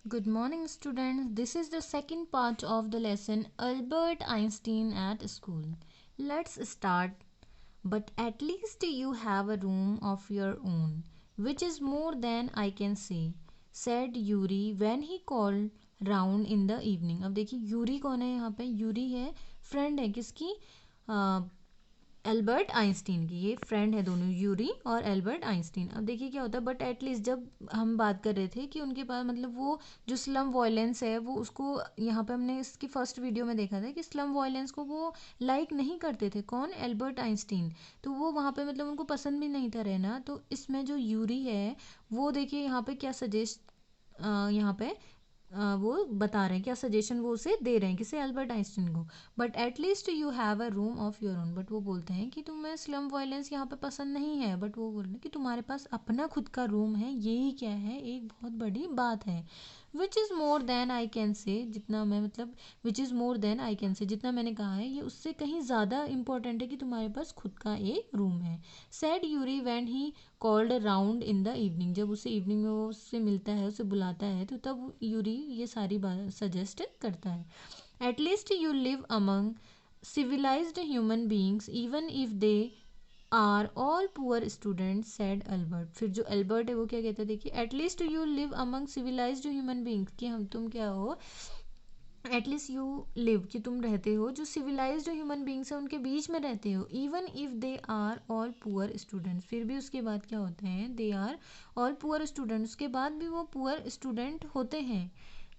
Good morning, students. This is the second part of the lesson Albert Einstein at school. Let's start. But at least you have a room of your own, which is more than I can say, said Yuri when he called round in the evening. अब देखिए Yuri कौन है यहाँ पे? Yuri है friend है किसकी? Albert Einstein की। ये फ्रेंड है दोनों, यूरी और एल्बर्ट आइंस्टीन। अब देखिए क्या होता है, बट एटलीस्ट जब हम बात कर रहे थे कि उनके पास मतलब वो जो स्लम वायलेंस है वो उसको यहाँ पे हमने इसकी फर्स्ट वीडियो में देखा था कि स्लम वायलेंस को वो लाइक नहीं करते थे। कौन? Albert Einstein. तो वो वहाँ पे मतलब उनको पसंद भी नहीं था रहना। तो इसमें जो यूरी है वो देखिए यहाँ पे क्या सजेस्ट यहाँ पे वो बता रहे हैं, क्या सजेशन वो उसे दे रहे हैं, किसे? एल्बर्ट आइंस्टीन को। But at least you have a room of your own. But वो बोलते हैं कि तुम्हें स्लम वायलेंस यहाँ पे पसंद नहीं है, बट वो बोल रहे हैं कि तुम्हारे पास अपना खुद का रूम है, यही क्या है, एक बहुत बड़ी बात है। Which is more than I can say, जितना मैं मतलब which is more than I can say, जितना मैंने कहा है ये उससे कहीं ज़्यादा इंपॉर्टेंट है कि तुम्हारे पास खुद का एक रूम है। Sad Yuri when he called round in the evening. जब उसे इवनिंग में वो उससे मिलता है, उसे बुलाता है, तो तब यूरी ये सारी बात सजेस्ट करता है। At least you live among civilized human beings even if they are all poor student, said Albert. फिर जो अल्बर्ट है वो क्या कहता है, देखिए at least you live among civilized human beings, कि हम तुम क्या हो, एटलीस्ट यू लिव कि तुम रहते हो जो सिविलाइज्ड ह्यूमन बींग्स है उनके बीच में रहते हो। Even if they are all poor students, फिर भी उसके बाद क्या होते हैं, they are all poor students, उसके बाद भी वो पुअर स्टूडेंट होते हैं।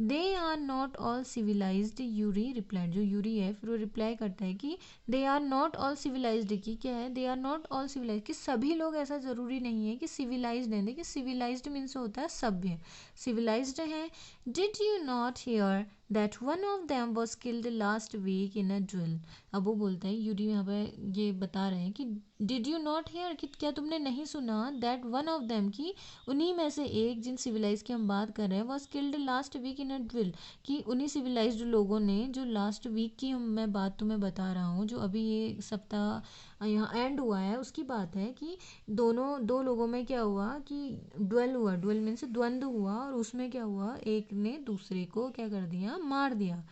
They are not all civilized, Yuri replied. जो यूरी है फिर वो रिप्लाई करता है कि they are not all civilized, की क्या है, they are not all civilize, कि सभी लोग ऐसा ज़रूरी नहीं है कि सिविलाइज्ड हैं। देखिए सिविलाइज्ड मीन्स होता है सभ्य, सिविलाइज्ड हैं। Did you not hear that one of them was killed last week in a drill. अब वो बोलता है, यूरी यहाँ पे ये बता रहे हैं कि डिड यू नॉट हेयर, कि क्या तुमने नहीं सुना, दैट वन ऑफ देम, की उन्हीं में से एक, जिन सिविलाइज की हम बात कर रहे हैं, was killed last week in a drill, कि उन्हीं सिविलाइज्ड लोगों ने, जो लास्ट वीक की हम मैं बात तुम्हें बता रहा हूँ, जो अभी ये सप्ताह यहाँ एंड हुआ है, उसकी बात है कि दो लोगों में क्या हुआ कि ड्वेल हुआ, ड्वेल मीन्स द्वंद्व हुआ, और उसमें क्या हुआ, एक ने दूसरे को क्या कर दिया, मार दिया।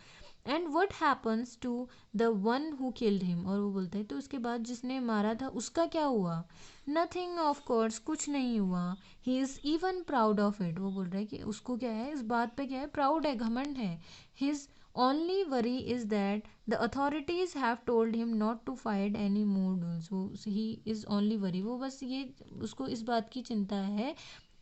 And what happens to the one who killed him, और वो बोलते हैं तो उसके बाद जिसने मारा था उसका क्या हुआ। नथिंग ऑफ कोर्स, कुछ नहीं हुआ। He is even proud of it, वो बोल रहा है कि उसको क्या है, इस बात पे क्या है, प्राउड है, घमंड है। His only worry is that the authorities have told him not to fight any more duels. वो ही इज़ ओनली वरी, वो बस ये उसको इस बात की चिंता है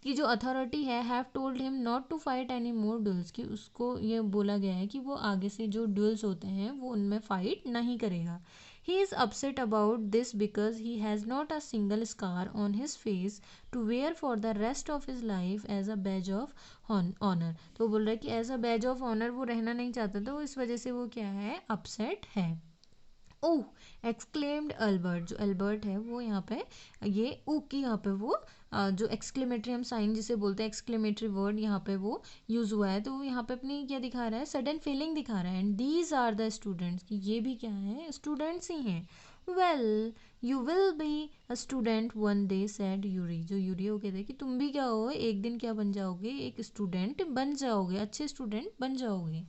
कि जो अथॉरिटी है have told him not to fight any more duels, कि उसको ये बोला गया है कि वो आगे से जो डुअल्स होते हैं वो उनमें फाइट नहीं करेगा। He is upset about this because he has not a single scar on his face to wear for the rest of his life as a badge of honour. तो वो बोल रहा है कि as a badge of honour वो रहना नहीं चाहता, तो इस वजह से वो क्या है, अपसेट है। ओह, एक्सक्लेम्ड अल्बर्ट। जो अल्बर्ट है वो यहाँ पे ये ओ की यहाँ पे वो जो एक्सक्लेमेटरी हम साइन जिसे बोलते हैं, एक्सक्लेमेटरी वर्ड यहाँ पे वो यूज़ हुआ है, तो वो यहाँ पे अपनी क्या दिखा रहा है, सडन फीलिंग दिखा रहा है। And these are the students, कि ये भी क्या है, स्टूडेंट्स ही हैं। Well you will be a student one day, said Yuri. जो यूरी है वो कहते हैं कि तुम भी क्या हो, एक दिन क्या बन जाओगे, एक स्टूडेंट बन जाओगे, अच्छे स्टूडेंट बन जाओगे।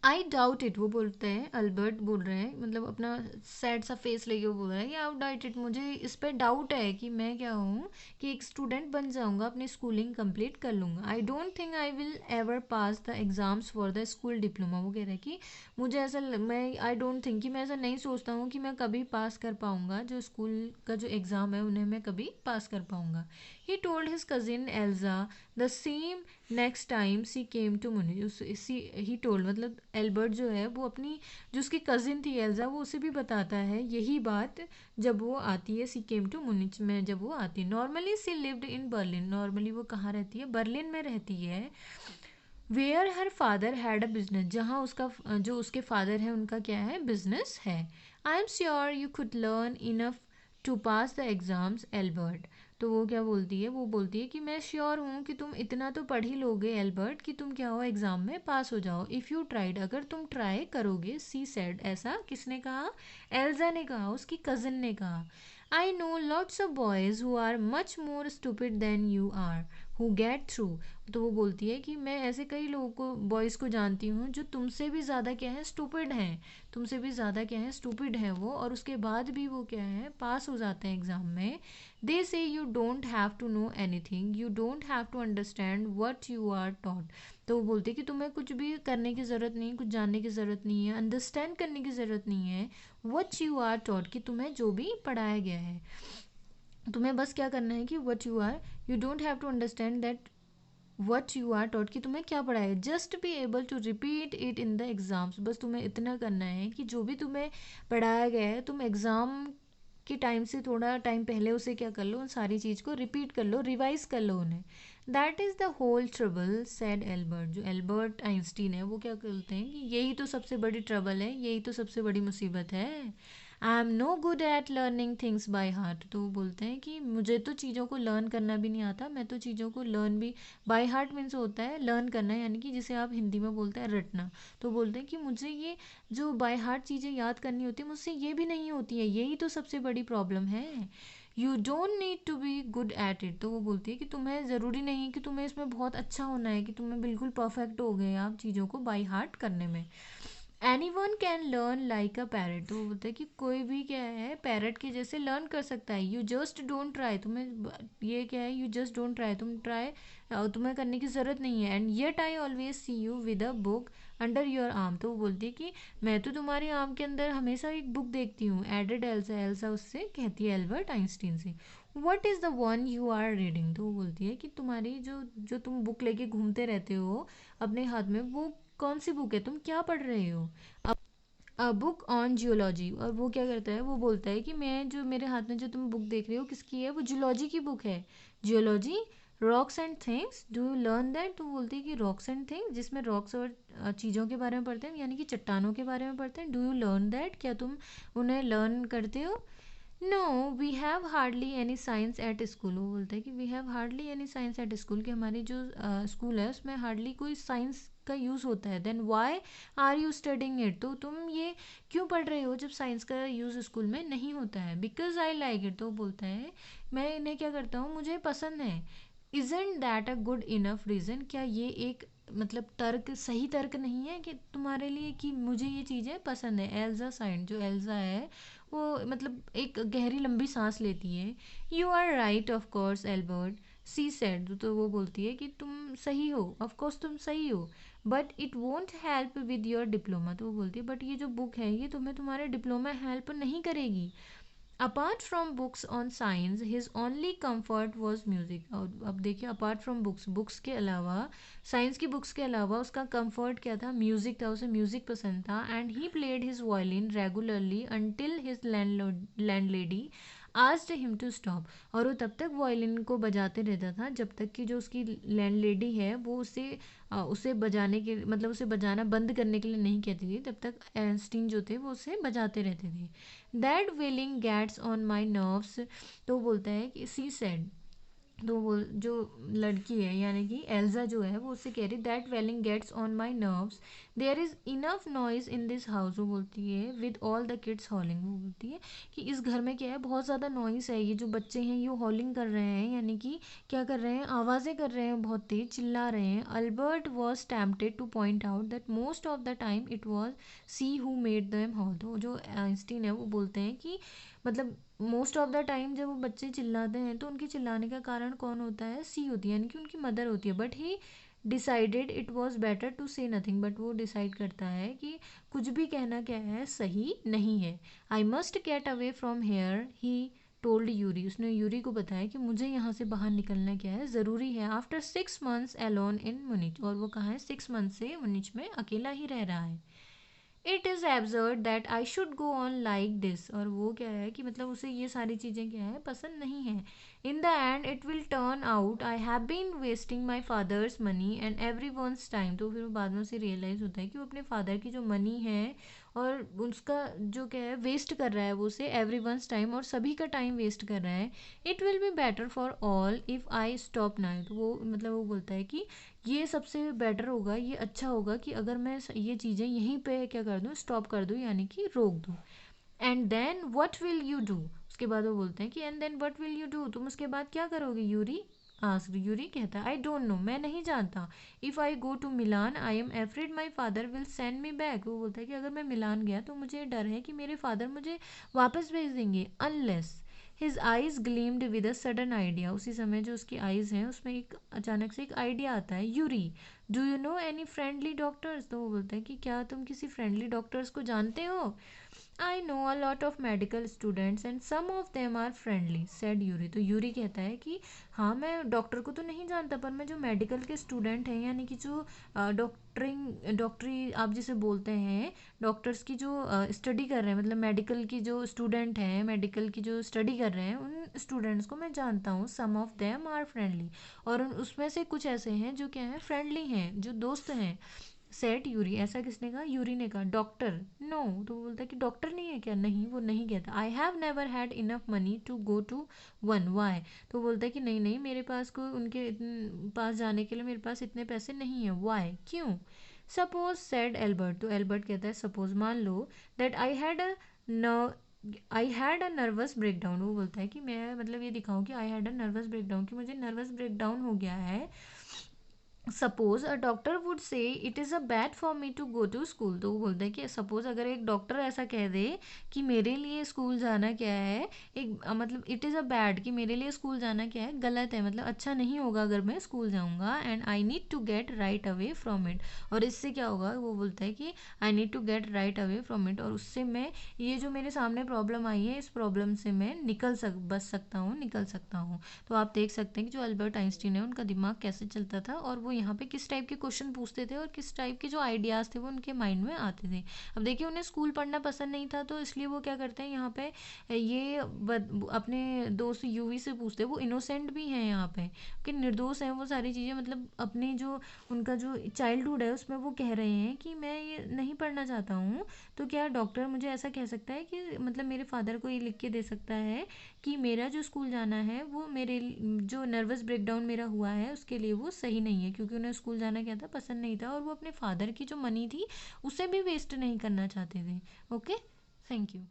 आई डाउट इट, वो बोलते हैं, अल्बर्ट बोल रहे हैं, मतलब अपना सैड सा फेस लेके वो बोल रहे हैं कि आई डाउट इट, मुझे इस पर डाउट है कि मैं क्या हूँ, कि एक स्टूडेंट बन जाऊँगा, अपनी स्कूलिंग कंप्लीट कर लूँगा। I don't think I will ever pass the exams for the school diploma. वो कह रहे हैं कि मुझे ऐसा मैं आई डोंट थिंक, कि मैं ऐसा नहीं सोचता हूँ कि मैं कभी पास कर पाऊँगा, जो स्कूल का जो एग्ज़ाम है उन्हें मैं कभी पास कर पाऊँगा। He told his cousin Elsa the same next time she came to Munich. He told मतलब एल्बर्ट जो है वो अपनी जो उसकी कजिन थी एल्जा, वो उसे भी बताता है यही बात जब वो आती है, सी केम टू मुनिच में जब वो आती है। Normally she lived in Berlin, normally वो कहाँ रहती है, बर्लिन में रहती है। Where her father had a business, जहाँ उसका जो उसके फादर है उनका क्या है, बिजनेस है। I am sure you could learn enough to pass the exams Albert. तो वो क्या बोलती है, वो बोलती है कि मैं श्योर हूँ कि तुम इतना तो पढ़ ही लोगे एल्बर्ट, कि तुम क्या हो, एग्ज़ाम में पास हो जाओ। इफ़ यू ट्राइड, अगर तुम ट्राई करोगे, सी सेड, ऐसा किसने कहा, एल्जा ने कहा, उसकी कज़न ने कहा। I know lots of boys who are much more stupid than you are. Who get through. तो वो बोलती है कि मैं ऐसे कई लोगों को, बॉयज़ को जानती हूँ जो तुमसे भी ज़्यादा क्या है, स्टूपिड हैं, तुमसे भी ज़्यादा क्या है, स्टूपिड है वो, और उसके बाद भी वो क्या है, पास हो जाते हैं एग्ज़ाम में। They say you don't have to know anything, you don't have to understand what you are taught. तो वो बोलते हैं कि तुम्हें कुछ भी करने की ज़रूरत नहीं, कुछ जानने की ज़रूरत नहीं है, अंडरस्टैंड करने की ज़रूरत नहीं है। वट यू आर टॉट, कि तुम्हें जो भी पढ़ाया गया है, तुम्हें बस क्या करना है कि what you are, you don't have to understand that what you are taught, कि तुम्हें क्या पढ़ाया है, just be able to repeat it in the exams. बस तुम्हें इतना करना है कि जो भी तुम्हें पढ़ाया गया है, तुम एग्ज़ाम के टाइम से थोड़ा टाइम पहले उसे क्या कर लो, उन सारी चीज़ को रिपीट कर लो, रिवाइज कर लो उन्हें। That is the whole trouble, said Albert. जो एल्बर्ट आइंस्टीन है वो क्या कहते हैं कि यही तो सबसे बड़ी ट्रबल है, यही तो सबसे बड़ी मुसीबत है। I am no good at learning things by heart. तो वो बोलते हैं कि मुझे तो चीज़ों को लर्न करना भी नहीं आता, मैं तो चीज़ों को लर्न भी, बाय हार्ट मीन्स होता है लर्न करना, यानी कि जिसे आप हिंदी में बोलते हैं रटना। तो बोलते हैं कि मुझे ये जो बाय हार्ट चीज़ें याद करनी होती है, मुझसे ये भी नहीं होती है, यही तो सबसे बड़ी प्रॉब्लम है। You don't need to be good at it. तो वो बोलती है कि तुम्हें ज़रूरी नहीं कि तुम्हें इसमें बहुत अच्छा होना है, कि तुम्हें बिल्कुल परफेक्ट हो गए आप चीज़ों को बाय हार्ट करने में। Any one can learn like a parrot. तो वो बोलते हैं कि कोई भी क्या है, पैरट के जैसे लर्न कर सकता है। यू जस्ट डोंट ट्राई, तुम्हें ये क्या है, यू जस्ट डोंट ट्राई, तुम ट्राई, तुम्हें करने की ज़रूरत नहीं है। And yet I always see you with a book under your arm. तो वो बोलती है कि मैं तो तुम्हारे आर्म के अंदर हमेशा एक बुक देखती हूँ। एडेड एल्सा, एल्सा उससे कहती है एल्बर्ट आइंस्टीन से, what is the one you are reading. तो वो बोलती है कि तुम्हारी जो जो तुम बुक लेके घूमते रहते हो अपने हाथ में, वो कौन सी बुक है, तुम क्या पढ़ रहे हो। A book on geology. और वो क्या करता है, वो बोलता है कि मैं जो मेरे हाथ में जो तुम बुक देख रहे हो किसकी है, वो जियोलॉजी की बुक है। Geology, rocks and things, do you learn that. तो बोलती है कि रॉक्स एंड थिंग्स, जिसमें रॉक्स और चीज़ों के बारे में पढ़ते हैं, यानी कि चट्टानों के बारे में पढ़ते हैं। डू यू लर्न दैट, क्या तुम उन्हें लर्न करते हो। No, we have hardly any science at school. वो बोलता है कि we have hardly any science at school, कि हमारी जो स्कूल है उसमें हार्डली कोई साइंस का यूज़ होता है। Then why are you studying it. तो तुम ये क्यों पढ़ रहे हो जब साइंस का यूज़ स्कूल में नहीं होता है। Because I like it. तो बोलता है मैं इन्हें क्या करता हूँ, मुझे पसंद है। Isn't that a good enough reason, क्या ये एक मतलब तर्क, सही तर्क नहीं है कि तुम्हारे लिए कि मुझे ये चीज़ें पसंद है। एल्जा साइंड, जो एल्जा है वो मतलब एक गहरी लंबी सांस लेती है। You are right of course Albert, she said. तो वो बोलती है कि तुम सही हो, ऑफ कोर्स तुम सही हो, but it won't help with your diploma. तो वो बोलती है बट ये जो बुक है ये तुम्हें तुम्हारे डिप्लोमा हेल्प नहीं करेगी। Apart from books on science his only comfort was music. और अब देखिए, अपार्ट फ्रॉम बुक्स, बुक्स के अलावा, साइंस की बुक्स के अलावा उसका कम्फर्ट क्या था, म्यूज़िक था, उसे म्यूज़िक पसंद था। And he played his violin regularly until his landlady asked him to stop. और वो तब तक वायलिन को बजाते रहता था जब तक कि जो उसकी लैंडलेडी है वो उसे बजाने के मतलब उसे बजाना बंद करने के लिए नहीं कहती थी। तब तक आइंस्टीन जो थे वो उसे बजाते रहते थे। That wailing gets on my nerves. तो बोलता है कि सी सेड, तो वो जो लड़की है यानी कि एल्जा जो है वो उससे कह रही, that wailing gets on my nerves, there is enough noise in this house. वो बोलती है with all the kids howling. वो बोलती है कि इस घर में क्या है, बहुत ज़्यादा नॉइस है, ये जो बच्चे हैं ये हॉलिंग कर रहे हैं, यानी कि क्या कर रहे हैं, आवाज़ें कर रहे हैं, बहुत तेज चिल्ला रहे हैं। Albert was tempted two point out that most of the time it was see who made them hall. तो जो आइंस्टीन है वो बोलते हैं कि मतलब मोस्ट ऑफ द टाइम जब वो बच्चे चिल्लाते हैं तो उनके चिल्लाने का कारण कौन होता है, सी होती है, यानी कि उनकी मदर होती है। But he decided it was better to say nothing. But वो डिसाइड करता है कि कुछ भी कहना क्या है, सही नहीं है। I must get away from here, he told Yuri. उसने यूरी को बताया कि मुझे यहाँ से बाहर निकलना क्या है, ज़रूरी है। After 6 months alone in Munich. और वो कहाँ है, 6 months से मुनिच में अकेला ही रह रहा है। It is absurd that I should go on like this. और वो क्या है कि मतलब उसे ये सारी चीज़ें क्या है, पसंद नहीं है। In the end it will turn out I have been wasting my father's money and everyone's time. तो फिर बाद में उसे रियलाइज़ होता है कि वो अपने फादर की जो मनी है और उसका जो क्या है वेस्ट कर रहा है, वो उसे एवरी वंस टाइम और सभी का टाइम वेस्ट कर रहा है। It will be better for all if I stop now. तो वो मतलब वो बोलता है कि ये सबसे बेटर होगा, ये अच्छा होगा कि अगर मैं ये चीज़ें यहीं पे क्या कर दूँ, स्टॉप कर दूँ, यानी कि रोक दूँ। And then what will you do. उसके बाद वो बोलते हैं कि and then what will you do, तुम उसके बाद क्या करोगे यूरी। आस्क्ड, यूरी कहता है, आई डोंट नो, मैं नहीं जानता। If I go to Milan I am afraid my father will send me back. वो बोलता है कि अगर मैं मिलान गया तो मुझे डर है कि मेरे फादर मुझे वापस भेज देंगे। Unless his eyes gleamed with a sudden idea. उसी समय जो उसकी आइज हैं उसमें एक अचानक से एक आइडिया आता है। Yuri, do you know any friendly doctors. तो वो बोलता है कि क्या तुम किसी फ्रेंडली डॉक्टर्स को जानते हो। I know a lot of medical students and some of them are friendly said Yuri. तो यूरी कहता है कि हाँ, मैं डॉक्टर को तो नहीं जानता, पर मैं जो मेडिकल के स्टूडेंट हैं, यानी कि जो डॉक्टरी आप जिसे बोलते हैं, डॉक्टर्स की जो स्टडी कर रहे हैं, मतलब मेडिकल की जो स्टूडेंट हैं, मेडिकल की जो स्टडी कर रहे हैं, उन स्टूडेंट्स को मैं जानता हूँ। सम ऑफ देम आर फ्रेंडली, और उसमें से कुछ ऐसे हैं जो क्या हैं, फ्रेंडली हैं, जो दोस्त हैं। सेट यूरी, ऐसा किसने कहा, यूरी ने कहा। Doctor, no. तो वो बोलता है कि डॉक्टर नहीं है क्या। नहीं, वो नहीं कहता। I have never had enough money to go to one, why. तो बोलता है कि नहीं नहीं, मेरे पास कोई उनके पास जाने के लिए मेरे पास इतने पैसे नहीं है। वाई, क्यों। Suppose said Albert. तो एल्बर्ट कहता है सपोज मान लो that I had a nervous breakdown. वो बोलता है कि मैं मतलब ये दिखाऊं कि I had a nervous breakdown, कि मुझे नर्वस ब्रेक डाउन हो गया है। Suppose a doctor would say it is a bad for me to go to school. तो वो बोलते हैं कि सपोज अगर एक डॉक्टर ऐसा कह दे कि मेरे लिए स्कूल जाना क्या है, एक मतलब इट इज़ अ बैड, कि मेरे लिए स्कूल जाना क्या है, गलत है, मतलब अच्छा नहीं होगा अगर मैं स्कूल जाऊँगा। And I need to get right away from it. और इससे क्या होगा, वो बोलता है कि I need to get right away from it, और उससे मैं ये जो मेरे सामने प्रॉब्लम आई है, इस प्रॉब्लम से मैं बच सकता हूँ, निकल सकता हूँ। तो आप देख सकते हैं कि जो अल्बर्ट आइंस्टीन है उनका दिमाग कैसे चलता था, और वो यहाँ पे किस टाइप के क्वेश्चन पूछते थे, और किस टाइप के जो आइडियाज़ थे वो उनके माइंड में आते थे। अब देखिए, उन्हें स्कूल पढ़ना पसंद नहीं था, तो इसलिए वो क्या करते हैं यहाँ पे, ये अपने दोस्त यूवी से पूछते हैं। वो इनोसेंट भी हैं यहाँ पे, कि निर्दोष हैं वो सारी चीज़ें, मतलब अपनी जो उनका जो चाइल्डहुड है उसमें वो कह रहे हैं कि मैं ये नहीं पढ़ना चाहता हूँ। तो क्या डॉक्टर मुझे ऐसा कह सकता है कि मतलब मेरे फादर को ये लिख के दे सकता है कि मेरा जो स्कूल जाना है वो मेरे जो नर्वस ब्रेकडाउन मेरा हुआ है उसके लिए वो सही नहीं है, क्योंकि उन्हें स्कूल जाना क्या था, पसंद नहीं था, और वो अपने फादर की जो मनी थी उसे भी वेस्ट नहीं करना चाहते थे। Okay, thank you.